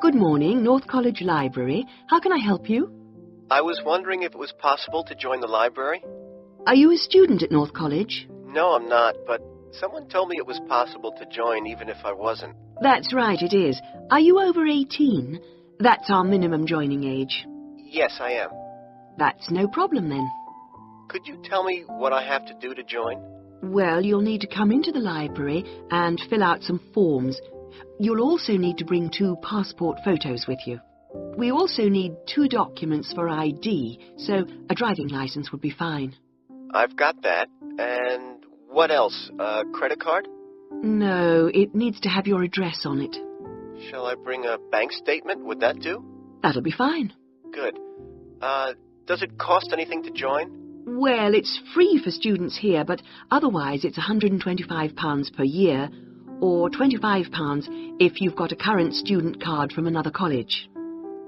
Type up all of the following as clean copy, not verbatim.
Good morning, North College Library. How can I help you? I was wondering if it was possible to join the library. Are you a student at North College? No, I'm not, but someone told me it was possible to join even if I wasn't. That's right, it is. Are you over 18? That's our minimum joining age. Yes, I am. That's no problem then. Could you tell me what I have to do to join? Well, you'll need to come into the library and fill out some forms. You'll also need to bring 2 passport photos with you. We also need 2 documents for ID, so a driving license would be fine. I've got that. And what else? A credit card? No, it needs to have your address on it. Shall I bring a bank statement? Would that do? That'll be fine. Good. Does it cost anything to join? Well, it's free for students here, but otherwise it's £125 per year, or £25 if you've got a current student card from another college.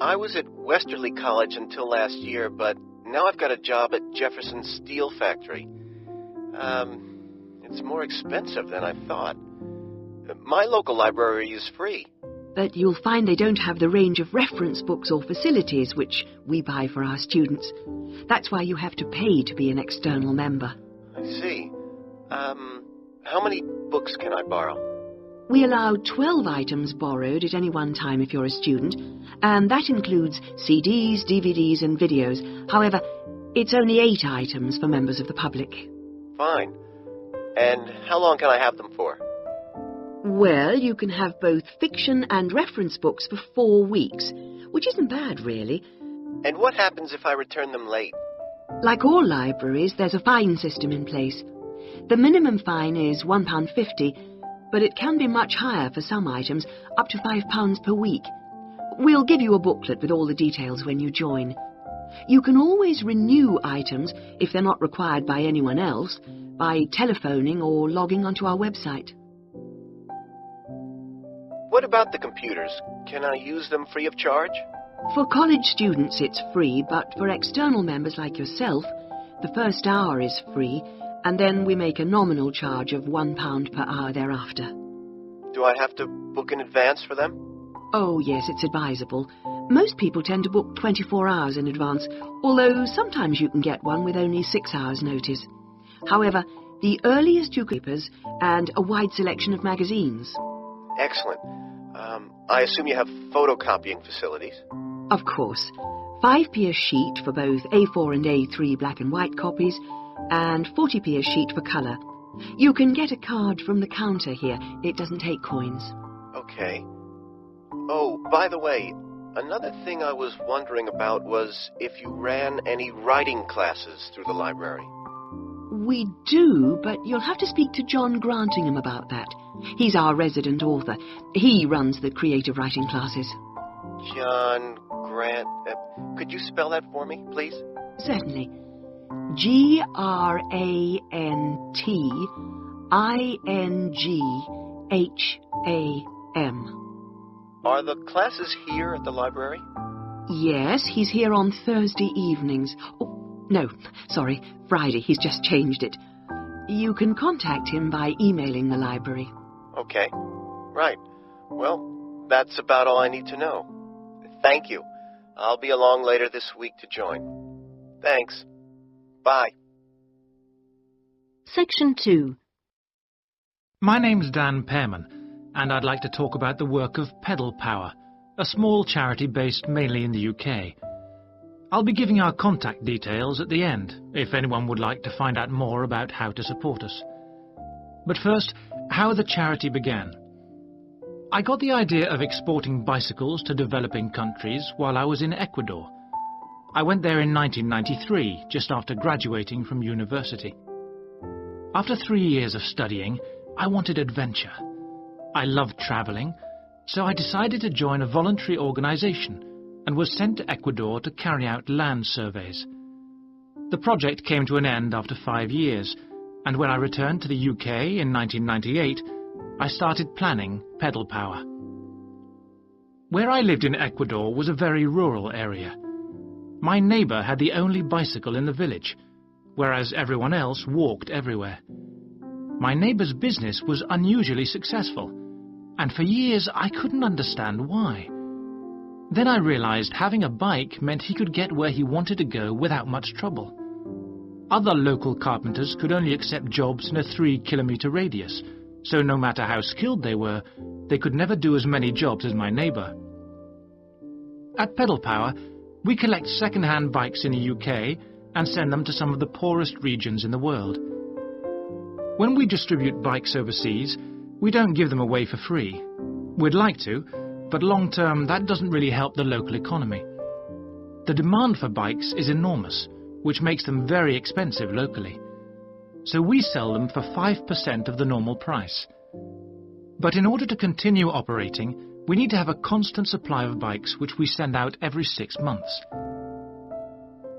I was at Westerly College until last year, but now I've got a job at Jefferson Steel Factory. It's more expensive than I thought. My local library is free. But you'll find they don't have the range of reference books or facilities which we buy for our students. That's why you have to pay to be an external member. I see. How many books can I borrow? We allow 12 items borrowed at any one time if you're a student, and that includes CDs, DVDs and videos. However, it's only 8 items for members of the public. Fine. And how long can I have them for? Well, you can have both fiction and reference books for 4 weeks, which isn't bad, really. And what happens if I return them late? Like all libraries, there's a fine system in place. The minimum fine is £1.50, but it can be much higher for some items, up to £5 per week. We'll give you a booklet with all the details when you join. You can always renew items, if they're not required by anyone else, by telephoning or logging onto our website. What about the computers? Can I use them free of charge? For college students it's free, but for external members like yourself, the first hour is free, and then we make a nominal charge of £1 per hour thereafter. Do I have to book in advance for them? Oh yes, it's advisable. Most people tend to book 24 hours in advance, although sometimes you can get one with only 6 hours' notice. However, the earliest you can papers and a wide selection of magazines. Excellent. I assume you have photocopying facilities? Of course. 5p a sheet for both A4 and A3 black and white copies, and 40p a sheet for colour. You can get a card from the counter here. It doesn't take coins. Okay. Oh, by the way, another thing I was wondering about was if you ran any writing classes through the library. We do, but you'll have to speak to John Grantingham about that. He's our resident author. He runs the creative writing classes. John Grant... could you spell that for me, please? Certainly. Grantingham. Are the classes here at the library? Yes, he's here on Thursday evenings. Oh, no, sorry, Friday. He's just changed it. You can contact him by emailing the library. Okay, right. Well, that's about all I need to know. Thank you. I'll be along later this week to join. Thanks. Bye. Section 2. My name's Dan Pearman, and I'd like to talk about the work of Pedal Power, a small charity based mainly in the UK. I'll be giving our contact details at the end, if anyone would like to find out more about how to support us. But first, how the charity began. I got the idea of exporting bicycles to developing countries while I was in Ecuador. I went there in 1993, just after graduating from university. After 3 years of studying, I wanted adventure. I loved travelling, so I decided to join a voluntary organisation and was sent to Ecuador to carry out land surveys. The project came to an end after 5 years, and when I returned to the UK in 1998, I started planning Pedal Power. Where I lived in Ecuador was a very rural area. My neighbour had the only bicycle in the village, whereas everyone else walked everywhere. My neighbour's business was unusually successful, and for years I couldn't understand why. Then I realized having a bike meant he could get where he wanted to go without much trouble. Other local carpenters could only accept jobs in a 3-kilometre radius, so no matter how skilled they were, they could never do as many jobs as my neighbour. At Pedal Power, we collect second-hand bikes in the UK and send them to some of the poorest regions in the world. When we distribute bikes overseas, we don't give them away for free. We'd like to, but long-term that doesn't really help the local economy. The demand for bikes is enormous, which makes them very expensive locally. So we sell them for 5% of the normal price. But in order to continue operating, we need to have a constant supply of bikes which we send out every 6 months.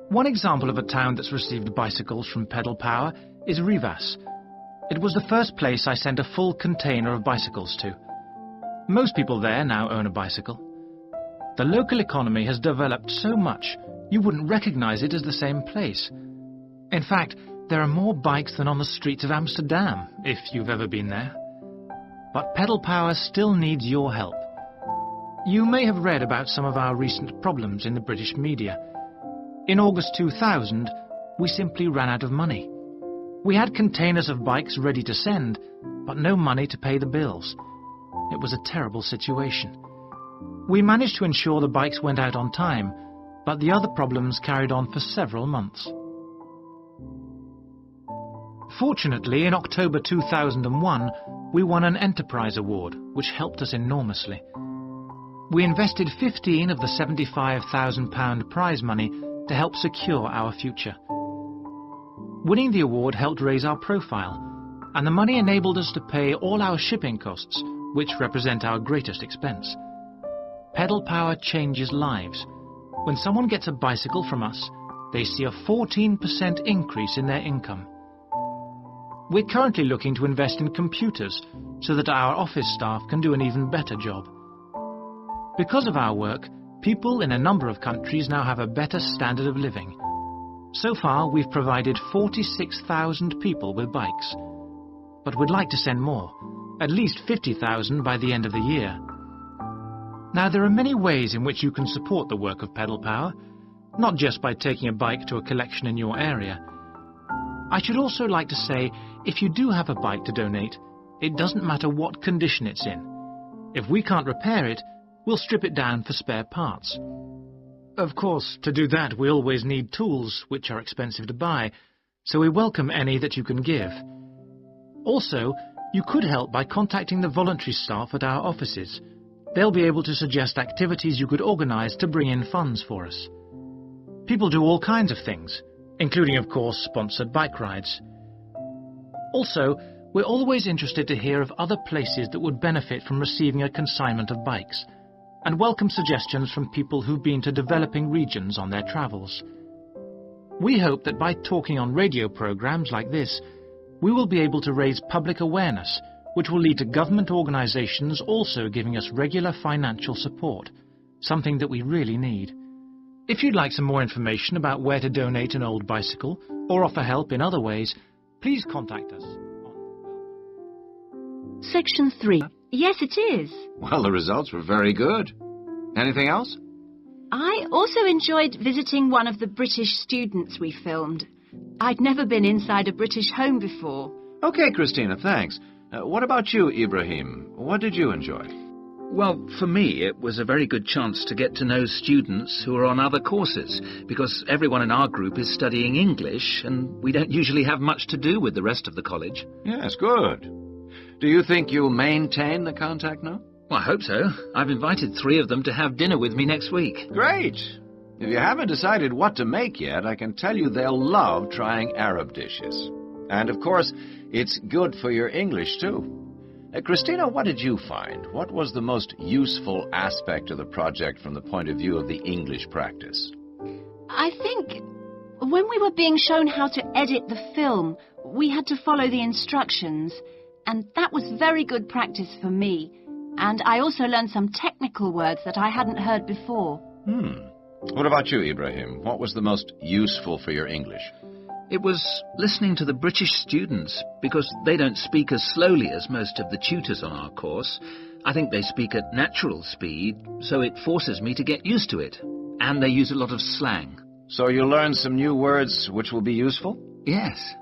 One example of a town that's received bicycles from Pedal Power is Rivas. It was the first place I sent a full container of bicycles to. Most people there now own a bicycle. The local economy has developed so much, you wouldn't recognize it as the same place. In fact, there are more bikes than on the streets of Amsterdam, if you've ever been there. But Pedal Power still needs your help. You may have read about some of our recent problems in the British media. In August 2000, we simply ran out of money. We had containers of bikes ready to send, but no money to pay the bills. It was a terrible situation. We managed to ensure the bikes went out on time, but the other problems carried on for several months. Fortunately, in October 2001, we won an Enterprise Award, which helped us enormously. We invested 15 of the £75,000 prize money to help secure our future. Winning the award helped raise our profile, and the money enabled us to pay all our shipping costs, which represent our greatest expense. Pedal Power changes lives. When someone gets a bicycle from us, they see a 14% increase in their income. We're currently looking to invest in computers so that our office staff can do an even better job. Because of our work, people in a number of countries now have a better standard of living. So far, we've provided 46,000 people with bikes. But we'd like to send more, at least 50,000 by the end of the year. Now, there are many ways in which you can support the work of Pedal Power, not just by taking a bike to a collection in your area. I should also like to say, if you do have a bike to donate, it doesn't matter what condition it's in. If we can't repair it, we'll strip it down for spare parts. Of course, to do that we always need tools, which are expensive to buy, so we welcome any that you can give. Also, you could help by contacting the voluntary staff at our offices. They'll be able to suggest activities you could organise to bring in funds for us. People do all kinds of things, including, of course, sponsored bike rides. Also, we're always interested to hear of other places that would benefit from receiving a consignment of bikes, and welcome suggestions from people who've been to developing regions on their travels. We hope that by talking on radio programmes like this, we will be able to raise public awareness, which will lead to government organisations also giving us regular financial support, something that we really need. If you'd like some more information about where to donate an old bicycle, or offer help in other ways, please contact us. Section 3. Yes, it is. Well, the results were very good. Anything else? I also enjoyed visiting one of the British students we filmed. I'd never been inside a British home before. Okay, Christina, thanks. What about you, Ibrahim? What did you enjoy? Well, for me, it was a very good chance to get to know students who are on other courses, because everyone in our group is studying English, and we don't usually have much to do with the rest of the college. Yes, good. Do you think you'll maintain the contact now? Well, I hope so. I've invited 3 of them to have dinner with me next week. Great! If you haven't decided what to make yet, I can tell you they'll love trying Arab dishes. And, of course, it's good for your English, too. Christina, what did you find? What was the most useful aspect of the project from the point of view of the English practice? I think when we were being shown how to edit the film, we had to follow the instructions, and that was very good practice for me. And I also learned some technical words that I hadn't heard before. What about you, Ibrahim? What was the most useful for your English? It was listening to the British students, because they don't speak as slowly as most of the tutors on our course, I think they speak at natural speed, so it forces me to get used to it. And they use a lot of slang. So you'll learn some new words which will be useful? Yes.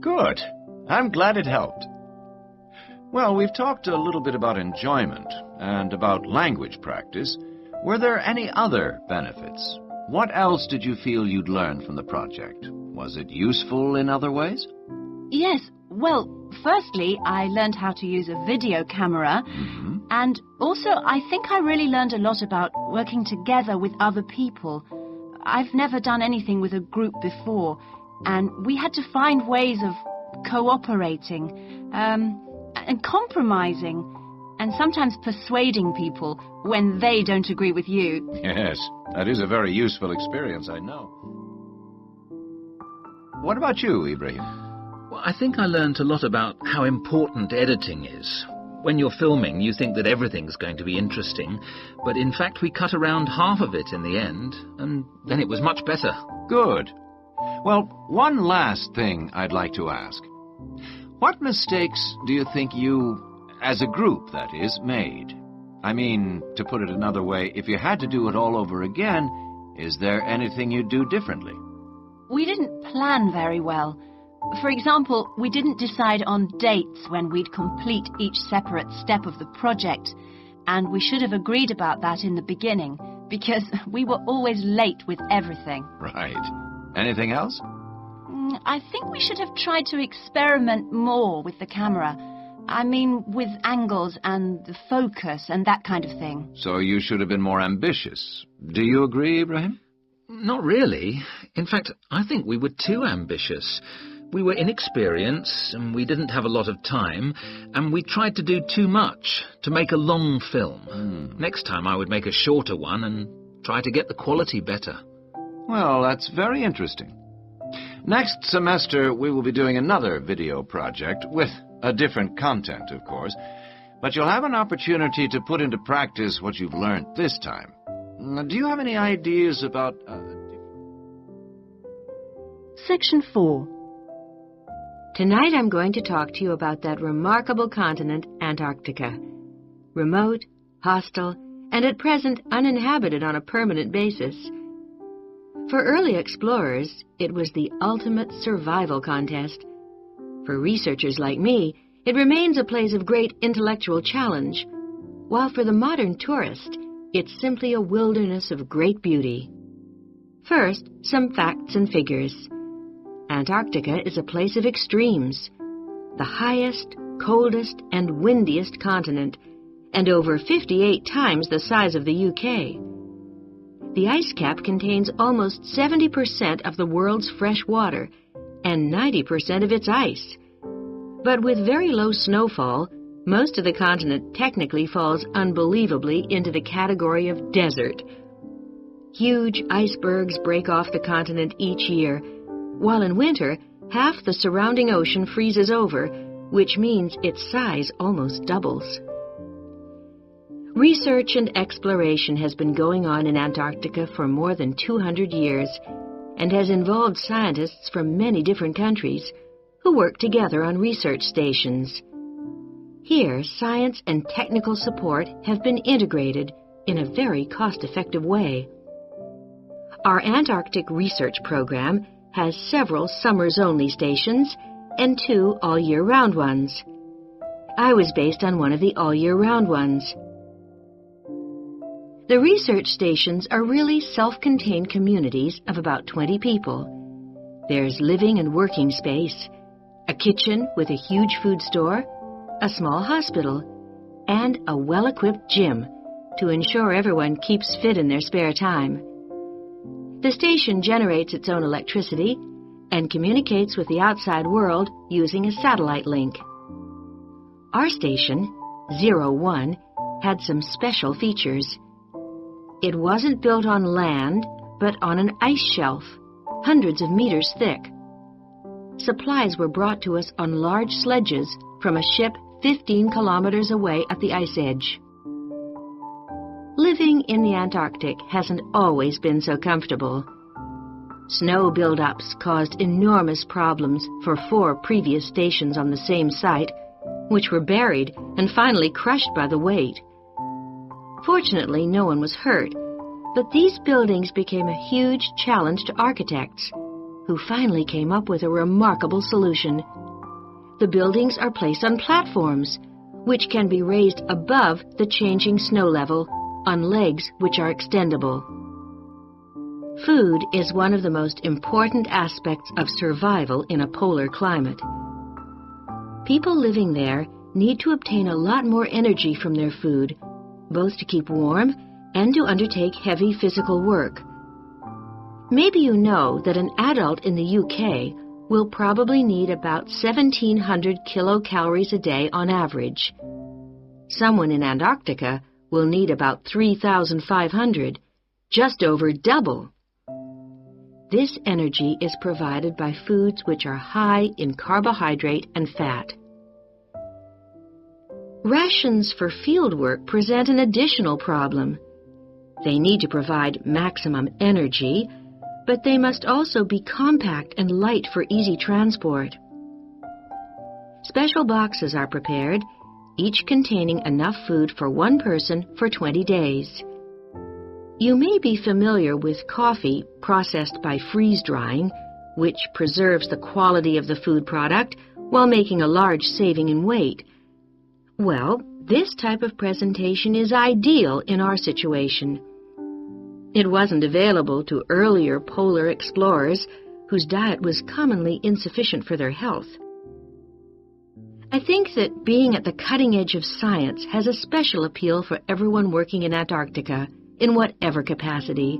Good. I'm glad it helped. Well, we've talked a little bit about enjoyment and about language practice. Were there any other benefits? What else did you feel you'd learned from the project? Was it useful in other ways? Yes, well, firstly, I learned how to use a video camera. And also, I think I really learned a lot about working together with other people. I've never done anything with a group before, and we had to find ways of cooperating and compromising, and sometimes persuading people when they don't agree with you. Yes, that is a very useful experience, I know. What about you, Ibrahim? Well, I think I learned a lot about how important editing is. When you're filming, you think that everything's going to be interesting, but in fact we cut around half of it in the end, and then it was much better. Good. Well, one last thing I'd like to ask. What mistakes do you think you, as a group, that is, made? I mean, to put it another way, if you had to do it all over again, is there anything you'd do differently? We didn't plan very well. For example, we didn't decide on dates when we'd complete each separate step of the project, and we should have agreed about that in the beginning, because we were always late with everything. Right. Anything else? I think we should have tried to experiment more with the camera. I mean, with angles and the focus and that kind of thing. So you should have been more ambitious. Do you agree, Ibrahim? Not really. In fact, I think we were too ambitious. We were inexperienced, and we didn't have a lot of time, and we tried to do too much, to make a long film. Next time I would make a shorter one and try to get the quality better. Well, that's very interesting. Next semester, we will be doing another video project, with a different content, of course, but you'll have an opportunity to put into practice what you've learned this time. Do you have any ideas about... Section 4. Tonight I'm going to talk to you about that remarkable continent, Antarctica. Remote, hostile, and at present uninhabited on a permanent basis. For early explorers, it was the ultimate survival contest. For researchers like me, it remains a place of great intellectual challenge, while for the modern tourist, it's simply a wilderness of great beauty. First, some facts and figures. Antarctica is a place of extremes, the highest, coldest, and windiest continent, and over 58 times the size of the UK. The ice cap contains almost 70% of the world's fresh water and 90% of its ice. But with very low snowfall, most of the continent technically falls unbelievably into the category of desert. Huge icebergs break off the continent each year, while in winter, half the surrounding ocean freezes over, which means its size almost doubles. Research and exploration has been going on in Antarctica for more than 200 years and has involved scientists from many different countries who work together on research stations. Here, science and technical support have been integrated in a very cost-effective way. Our Antarctic research program has several summers-only stations and 2 all-year-round ones. I was based on one of the all-year-round ones. The research stations are really self-contained communities of about 20 people. There's living and working space, a kitchen with a huge food store, a small hospital, and a well-equipped gym to ensure everyone keeps fit in their spare time. The station generates its own electricity and communicates with the outside world using a satellite link. Our station, 01, had some special features. It wasn't built on land, but on an ice shelf, hundreds of meters thick. Supplies were brought to us on large sledges from a ship 15 kilometers away at the ice edge. Living in the Antarctic hasn't always been so comfortable. Snow buildups caused enormous problems for 4 previous stations on the same site, which were buried and finally crushed by the weight. Fortunately, no one was hurt, but these buildings became a huge challenge to architects, who finally came up with a remarkable solution. The buildings are placed on platforms, which can be raised above the changing snow level on legs which are extendable. Food is one of the most important aspects of survival in a polar climate. People living there need to obtain a lot more energy from their food, both to keep warm and to undertake heavy physical work. Maybe you know that an adult in the UK will probably need about 1,700 kilocalories a day on average. Someone in Antarctica will need about 3,500, just over double. This energy is provided by foods which are high in carbohydrate and fat. Rations for fieldwork present an additional problem. They need to provide maximum energy, but they must also be compact and light for easy transport. Special boxes are prepared, each containing enough food for one person for 20 days. You may be familiar with coffee processed by freeze-drying, which preserves the quality of the food product while making a large saving in weight. Well, this type of presentation is ideal in our situation. It wasn't available to earlier polar explorers whose diet was commonly insufficient for their health. I think that being at the cutting edge of science has a special appeal for everyone working in Antarctica, in whatever capacity.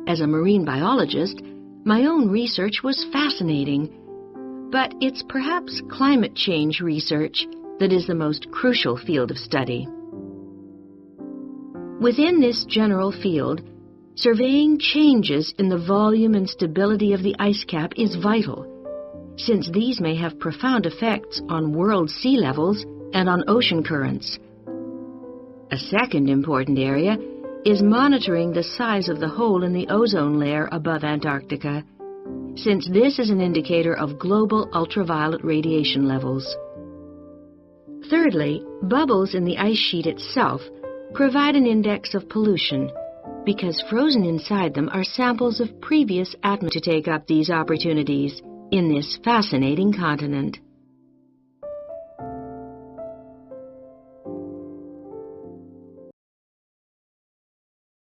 As a marine biologist, my own research was fascinating, but it's perhaps climate change research that is the most crucial field of study. Within this general field, surveying changes in the volume and stability of the ice cap is vital, since these may have profound effects on world sea levels and on ocean currents. A second important area is monitoring the size of the hole in the ozone layer above Antarctica, since this is an indicator of global ultraviolet radiation levels. Thirdly, bubbles in the ice sheet itself provide an index of pollution, because frozen inside them are samples of previous atmosphere to take up these opportunities in this fascinating continent.